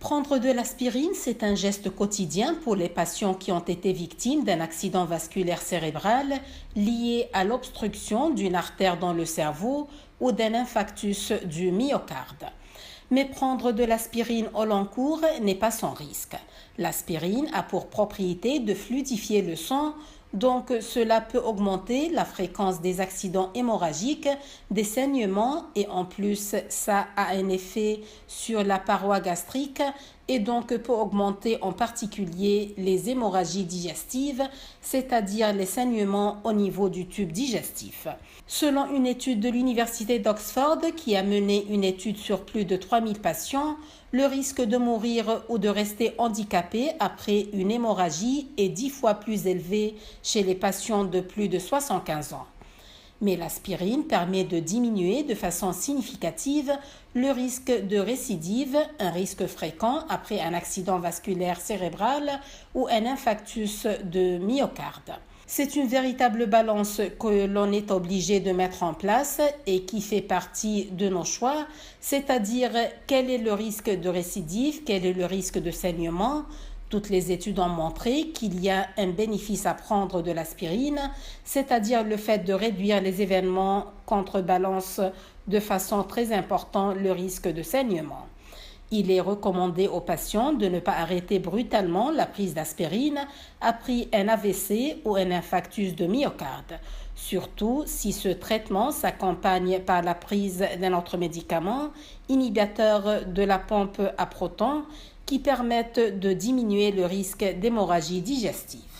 Prendre de l'aspirine, c'est un geste quotidien pour les patients qui ont été victimes d'un accident vasculaire cérébral lié à l'obstruction d'une artère dans le cerveau ou d'un infarctus du myocarde. Mais prendre de l'aspirine au long cours n'est pas sans risque. L'aspirine a pour propriété de fluidifier le sang, donc cela peut augmenter la fréquence des accidents hémorragiques, des saignements et en plus ça a un effet sur la paroi gastrique et donc peut augmenter en particulier les hémorragies digestives, c'est-à-dire les saignements au niveau du tube digestif. Selon une étude de l'Université d'Oxford qui a mené une étude sur plus de 3000 patients, le risque de mourir ou de rester handicapé après une hémorragie est 10 fois plus élevé chez les patients de plus de 75 ans. Mais l'aspirine permet de diminuer de façon significative le risque de récidive, un risque fréquent après un accident vasculaire cérébral ou un infarctus de myocarde. C'est une véritable balance que l'on est obligé de mettre en place et qui fait partie de nos choix, c'est-à-dire quel est le risque de récidive, quel est le risque de saignement. Toutes les études ont montré qu'il y a un bénéfice à prendre de l'aspirine, c'est-à-dire le fait de réduire les événements contrebalance de façon très importante le risque de saignement. Il est recommandé aux patients de ne pas arrêter brutalement la prise d'aspirine après un AVC ou un infarctus de myocarde, surtout si ce traitement s'accompagne par la prise d'un autre médicament inhibiteur de la pompe à protons qui permettent de diminuer le risque d'hémorragie digestive.